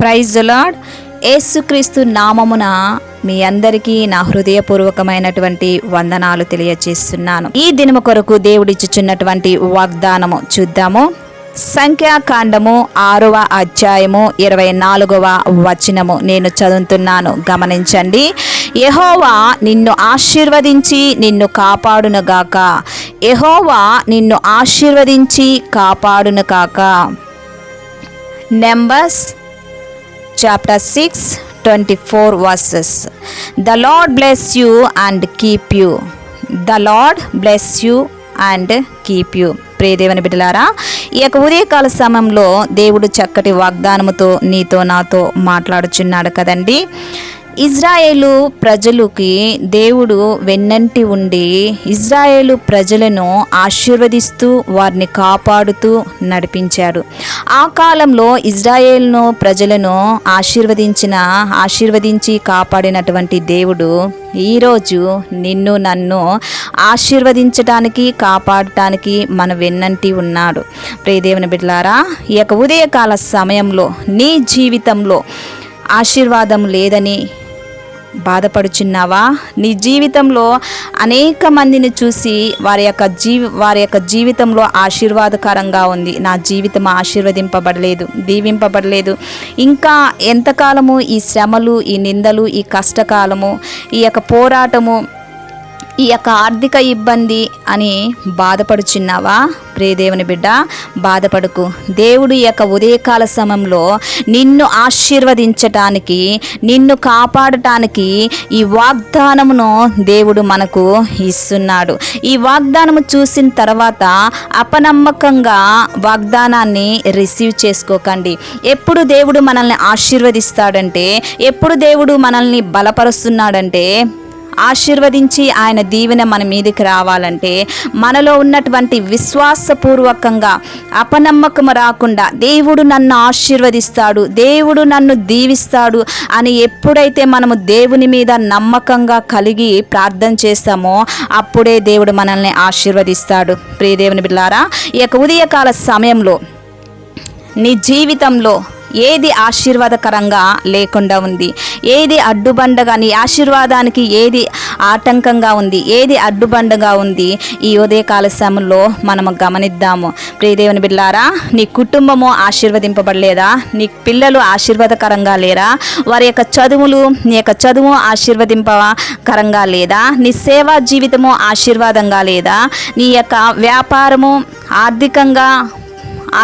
Praise the lord. యేసుక్రీస్తు నామమున మీ అందరికీ నా హృదయపూర్వకమైనటువంటి వందనాలు తెలియజేస్తున్నాను. ఈ దినము కొరకు దేవుడిచ్చుచున్నటువంటి వాగ్దానము చూద్దాము. సంఖ్యాకాండము 6వ అధ్యాయము 24వ వచనము నేను చదువుతున్నాను, గమనించండి. యెహోవా నిన్ను ఆశీర్వదించి నిన్ను కాపాడునుగాక. యెహోవా నిన్ను ఆశీర్వదించి కాపాడునుగాక. Numbers chapter 6:24 verses. The Lord bless you and keep you. The Lord bless you and keep you. ప్రియదేవుని బిడ్డలారా, ఈ యొక్క ఉదయకాల సమయంలో దేవుడు చక్కటి వాగ్దానముతో నీతో నాతో మాట్లాడుచున్నాడు కదండి. ఇజ్రాయేలు ప్రజలకి దేవుడు వెన్నంటి ఉండి ఇజ్రాయేలు ప్రజలను ఆశీర్వదిస్తూ వారిని కాపాడుతూ నడిపించాడు. ఆ కాలంలో ఇజ్రాయేలును ప్రజలను ఆశీర్వదించి కాపాడినటువంటి దేవుడు ఈరోజు నిన్ను నన్ను ఆశీర్వదించడానికి కాపాడటానికి మన వెన్నంటి ఉన్నాడు. ప్రియదేవుని బిడ్డలారా, ఈ యొక్క ఉదయకాల సమయంలో నీ జీవితంలో ఆశీర్వాదం లేదని బాధపడుచున్నావా? నీ జీవితంలో అనేక మందిని చూసి వారి యొక్క జీవితంలో ఆశీర్వాదకరంగా ఉంది, నా జీవితం ఆశీర్వదింపబడలేదు, దీవింపబడలేదు, ఇంకా ఎంతకాలము ఈ శ్రమలు, ఈ నిందలు, ఈ కష్టకాలము, ఈ యొక్క పోరాటము, ఈ యొక్క ఆర్థిక ఇబ్బంది అని బాధపడుచున్నావా? ప్రియదేవుని బిడ్డ, బాధపడకు. దేవుడు ఈ యొక్క ఉదయకాల సమయంలో నిన్ను ఆశీర్వదించటానికి, నిన్ను కాపాడటానికి ఈ వాగ్దానమును దేవుడు మనకు ఇస్తున్నాడు. ఈ వాగ్దానము చూసిన తర్వాత అపనమ్మకంగా వాగ్దానాన్ని రిసీవ్ చేసుకోకండి. ఎప్పుడు దేవుడు మనల్ని ఆశీర్వదిస్తాడంటే, ఎప్పుడు దేవుడు మనల్ని బలపరుస్తున్నాడంటే, ఆశీర్వదించి ఆయన దీవెన మన మీదకి రావాలంటే మనలో ఉన్నటువంటి విశ్వాసపూర్వకంగా అపనమ్మకం రాకుండా దేవుడు నన్ను ఆశీర్వదిస్తాడు, దేవుడు నన్ను దీవిస్తాడు అని ఎప్పుడైతే మనము దేవుని మీద నమ్మకంగా కలిగి ప్రార్థన చేస్తామో అప్పుడే దేవుడు మనల్ని ఆశీర్వదిస్తాడు. ప్రియదేవుని బిడ్డలారా, ఈ యొక్క ఉదయకాల సమయంలో నీ జీవితంలో ఏది ఆశీర్వాదకరంగా లేకుండా ఉంది, ఏది అడ్డుబండగా, నీ ఆశీర్వాదానికి ఏది ఆటంకంగా ఉంది, ఏది అడ్డుబండగా ఉంది, ఈ ఉదయకాల సమయంలో మనము గమనిద్దాము. ప్రియదేవుని బిడ్డలారా, నీ కుటుంబము ఆశీర్వదింపబడలేదా? నీ పిల్లలు ఆశీర్వాదకరంగా లేరా? వారి యొక్క నీ యొక్క చదువు ఆశీర్వదింపకరంగా లేదా? నీ సేవా జీవితము ఆశీర్వాదంగా లేదా? నీ యొక్క వ్యాపారము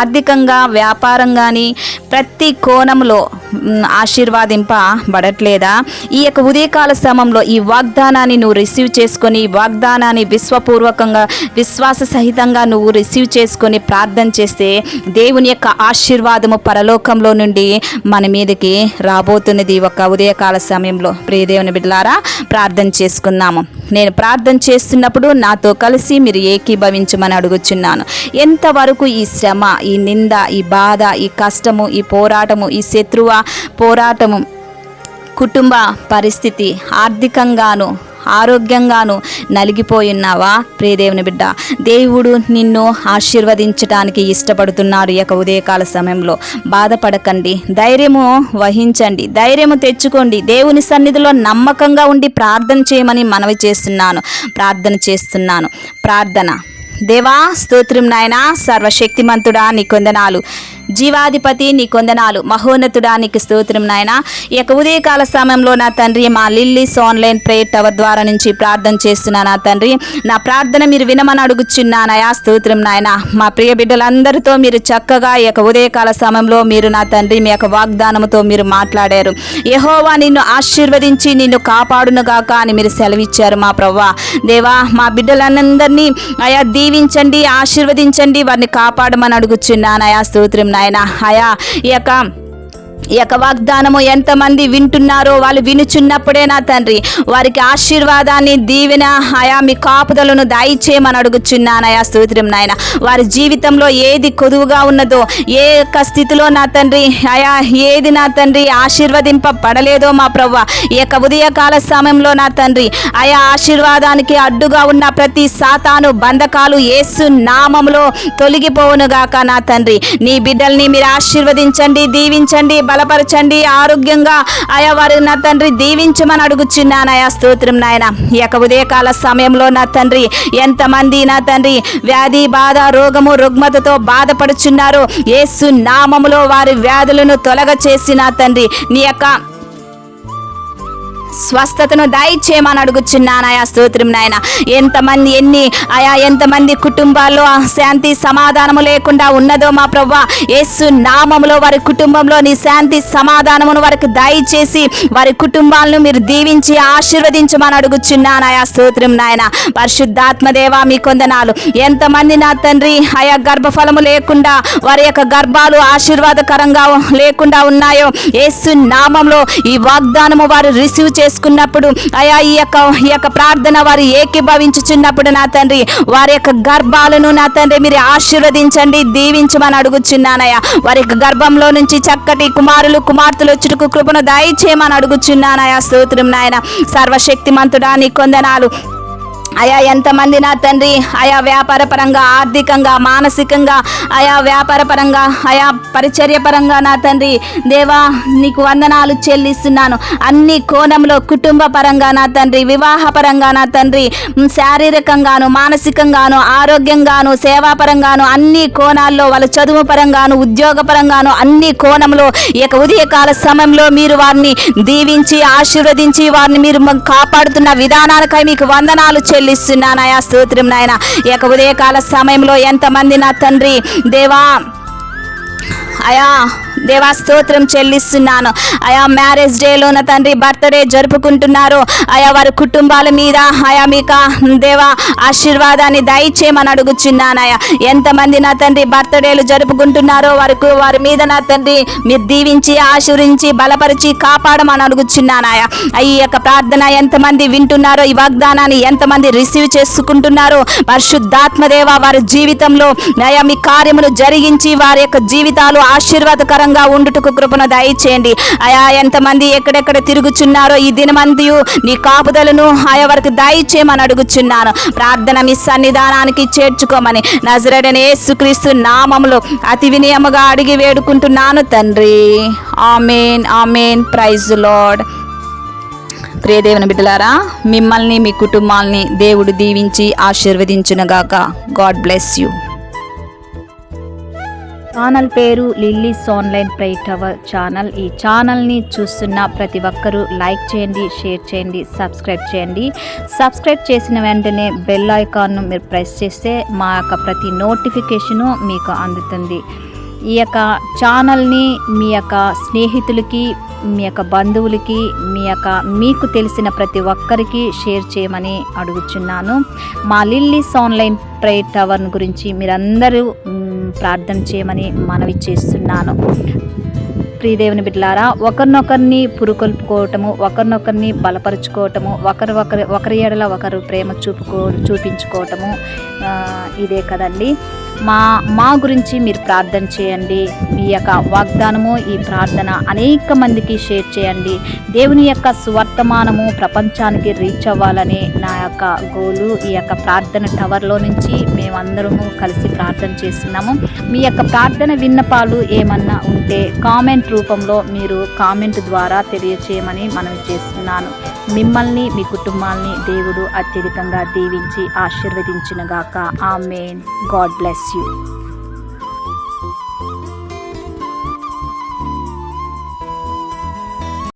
ఆర్థికంగా వ్యాపారం కానీ ప్రతి కోణంలో ఆశీర్వాదింపబడట్లేదా? ఈ యొక్క ఉదయకాల సమయంలో ఈ వాగ్దానాన్ని నువ్వు రిసీవ్ చేసుకొని, ఈ వాగ్దానాన్ని విశ్వాస సహితంగా నువ్వు రిసీవ్ చేసుకొని ప్రార్థన చేస్తే దేవుని యొక్క ఆశీర్వాదము పరలోకంలో నుండి మన మీదకి రాబోతున్నది ఒక ఉదయకాల సమయంలో. ప్రియదేవుని బిడ్డలారా, ప్రార్థన చేసుకుందాము. నేను ప్రార్థన చేస్తున్నప్పుడు నాతో కలిసి మీరు ఏకీభవించమని అడుగుచున్నాను. ఎంతవరకు ఈ శ్రమ, ఈ నింద, ఈ బాధ, ఈ కష్టము, ఈ పోరాటము, ఈ శత్రువ పోరాటము, కుటుంబ పరిస్థితి, ఆర్థికంగాను ఆరోగ్యంగాను నలిగిపోయినావా? ప్రియదేవుని బిడ్డ, దేవుడు నిన్ను ఆశీర్వదించడానికి ఇష్టపడుతున్నాడు. ఈ యొక్క ఉదయకాల సమయంలో బాధపడకండి, ధైర్యము వహించండి, ధైర్యము తెచ్చుకోండి. దేవుని సన్నిధిలో నమ్మకంగా ఉండి ప్రార్థన చేయమని మనవి చేస్తున్నాను. ప్రార్థన. దేవా, స్తోత్రం నాయనా, సర్వశక్తిమంతుడా నీకు వందనాలు, జీవాధిపతి నీకు వందనాలు, మహోన్నతుడా నీకు స్తోత్రం నాయనా. ఈ యొక్క ఉదయకాల సమయంలో నా తండ్రి, మా లిల్లీస్ ఆన్లైన్ ప్రేయర్ టవర్ ద్వారా నుంచి ప్రార్థన చేస్తున్నా నా తండ్రి. నా ప్రార్థన మీరు వినమని అడుగుచున్నానయా. స్తోత్రం నాయనా. మా ప్రియ బిడ్డలందరితో మీరు చక్కగా ఈ యొక్క ఉదయకాల సమయంలో మీరు నా తండ్రి మీ యొక్క వాగ్దానముతో మీరు మాట్లాడారు. యెహోవా నిన్ను ఆశీర్వదించి నిన్ను కాపాడునుగాక అని మీరు సెలవిచ్చారు మా ప్రభువా. దేవా, మా బిడ్డలందరినీ అయా దీవించండి, ఆశీర్వదించండి, వారిని కాపాడమని అడుగుచున్నానయా. స్తోత్రం నాయనా. అయా, ఈ యొక్క వాగ్దానము ఎంతమంది వింటున్నారో వాళ్ళు వినుచున్నప్పుడే నా తండ్రి వారికి ఆశీర్వాదాన్ని, దీవెన, అయా మీ కాపుదలను దయచేయమని అడుగుచున్నానయా. స్తోత్రం నాయన. వారి జీవితంలో ఏది కొదువుగా ఉన్నదో, ఏ యొక్క స్థితిలో నా తండ్రి అయా ఏది నా తండ్రి ఆశీర్వదింపబడలేదో మా ప్రభువా, ఈ యొక్క ఉదయకాల సమయంలో నా తండ్రి అయా ఆశీర్వాదానికి అడ్డుగా ఉన్న ప్రతి సాతాను బంధకాలు యేసు నామములో తొలగిపోవునుగాక నా తండ్రి. నీ బిడ్డల్ని మీరు ఆశీర్వదించండి, దీవించండి, బల బలపరచండి, ఆరోగ్యంగా అయా వారి నా తండ్రి దీవించమని అడుగుచున్నానయా. స్తోత్రం నాయన. ఈ యొక్క ఉదయకాల సమయంలో నా తండ్రి ఎంతమంది నా తండ్రి వ్యాధి బాధ రోగము రుగ్మతతో బాధపడుచున్నారు, యేసు నామములో వారి వ్యాధులను తొలగ చేసి నా తండ్రి నీ యొక్క స్వస్థతను దయచేయమని అడుగుచున్నానయా. స్తోత్రం నాయన. ఎంతమంది కుటుంబాల్లో శాంతి సమాధానము లేకుండా ఉన్నదో మా ప్రభువా, యేసు నామములో వారి కుటుంబంలో నీ శాంతి సమాధానమును వారికి దయచేసి వారి కుటుంబాలను మీరు దీవించి ఆశీర్వదించమని అడుగుచున్నానయా. స్తోత్రం నాయన. పరిశుద్ధాత్మ దేవా మీ కొందనాలు. ఎంతమంది నా తండ్రి ఆయా గర్భఫలము లేకుండా వారి యొక్క గర్భాలు ఆశీర్వాదకరంగా లేకుండా ఉన్నాయో, యేసు నామంలో ఈ వాగ్దానము వారు రిసీవ్ చేసుకున్నప్పుడు అయా ఈ యొక్క ప్రార్థన వారు ఏకీభవించుచున్నప్పుడు నా తండ్రి వారి యొక్క గర్భాలను నా తండ్రి మీరు ఆశీర్వదించండి, దీవించమని అడుగుచున్నానయ్యా. వారి యొక్క గర్భంలో నుంచి చక్కటి కుమారులు కుమార్తెలు వచ్చుటకు కృపను దయచేయమని అడుగుచున్నానయ్యా. స్తోత్రం నాయన. సర్వశక్తిమంతుడా నీ కొందనాలు. అయా ఎంతమంది నా తండ్రి ఆయా వ్యాపార పరంగా ఆర్థికంగా మానసికంగా ఆయా వ్యాపార పరంగా ఆయా పరిచర్య పరంగా నా తండ్రి దేవా నీకు వందనాలు చెల్లిస్తున్నాను. అన్ని కోణంలో కుటుంబ పరంగా నా తండ్రి, వివాహ పరంగా నా తండ్రి, శారీరకంగాను మానసికంగాను ఆరోగ్యంగాను సేవాపరంగాను అన్ని కోణాల్లో వాళ్ళ చదువు పరంగాను ఉద్యోగ పరంగాను అన్ని కోణంలో ఈ యొక్క ఉదయకాల సమయంలో మీరు వారిని దీవించి ఆశీర్వదించి వారిని మీరు కాపాడుతున్న విధానాలకై మీకు వందనాలు చెల్లిస్తున్నానయా. స్తోత్రం నాయన. ఈ యొక్క ఉదయకాల సమయంలో ఎంతమంది నా తండ్రి దేవా అయా దేవా స్తోత్రం చెల్లిస్తున్నాను. ఆయా మ్యారేజ్ డేలో నా తండ్రి బర్త్డే జరుపుకుంటున్నారు, ఆయా వారి కుటుంబాల మీద ఆయా మీకు దేవా ఆశీర్వాదాన్ని దయచేయమని అడుగుచున్నానయా. ఎంతమంది నా తండ్రి బర్త్డేలు జరుపుకుంటున్నారో వారి మీద నా తండ్రి మీరు దీవించి ఆశీర్వించి బలపరిచి కాపాడమని అడుగుచున్నానయా. ఈ యొక్క ప్రార్థన ఎంతమంది వింటున్నారో, ఈ వాగ్దానాన్ని ఎంతమంది రిసీవ్ చేసుకుంటున్నారో, పరిశుద్ధాత్మదేవ వారి జీవితంలో ఆయా మీ కార్యములు జరిగించి వారి యొక్క జీవితాలు ఆశీర్వాదకరంగా ఉండుటకు కృపను దయచేయండి. ఆయా ఎంతమంది ఎక్కడెక్కడ తిరుగుచున్నారో ఈ దినమందియు నీ కాపుదలను ఆయా వారికి దయచేయమని అడుగుచున్నాను. ప్రార్థన మీ సన్నిధానానికి చేర్చుకోమని నజరేయుడైన యేసుక్రీస్తు నామములో అతి వినయముగా అడిగి వేడుకుంటున్నాను తండ్రి. ఆమేన్ ఆమేన్. Praise lord. ప్రియ దేవుని బిడ్డలారా, మిమ్మల్ని మీ కుటుంబాల్ని దేవుడు దీవించి ఆశీర్వదించునుగాక. God bless you. ఛానల్ పేరు lilies online prayer tower channel. ఈ ఛానల్ని చూస్తున్న ప్రతి ఒక్కరూ లైక్ చేయండి, షేర్ చేయండి, సబ్స్క్రైబ్ చేయండి. సబ్స్క్రైబ్ చేసిన వెంటనే బెల్ ఐకాన్ను మీరు ప్రెస్ చేస్తే మా యొక్క ప్రతి నోటిఫికేషను మీకు అందుతుంది. ఈ యొక్క ఛానల్ని మీ యొక్క స్నేహితులకి, మీ యొక్క బంధువులకి, మీకు తెలిసిన ప్రతి ఒక్కరికి షేర్ చేయమని అడుగుచున్నాను. మా లిల్లీస్ ఆన్లైన్ ప్రేయర్ టవర్ గురించి మీరందరూ ప్రార్థన చేయమని మనవి చేస్తున్నాను. ప్రియదేవుని బిడ్డలారా, ఒకరినొకరిని పురుకొల్పుకోవటము, ఒకరినొకరిని బలపరుచుకోవటము, ఒకరి ఎడల ఒకరు ప్రేమ చూపించుకోవటము ఇదే కదండి. మా గురించి మీరు ప్రార్థన చేయండి. ఈ యొక్క వాగ్దానము, ఈ ప్రార్థన అనేక మందికి షేర్ చేయండి. దేవుని యొక్క సువర్తమానము ప్రపంచానికి రీచ్ అవ్వాలని నా యొక్క గోలు. ఈ యొక్క ప్రార్థన టవర్లో నుంచి మేమందరము కలిసి ప్రార్థన చేస్తున్నాము. మీ యొక్క ప్రార్థన విన్నపాలు ఏమన్నా ఉంటే కామెంట్ రూపంలో మీరు కామెంట్ ద్వారా తెలియచేయమని మనం చేస్తున్నాను. మిమ్మల్ని మీ కుటుంబాల్ని దేవుడు అత్యధికంగా దీవించి ఆశీర్వదించునుగాక. ఆమేన్. God bless you.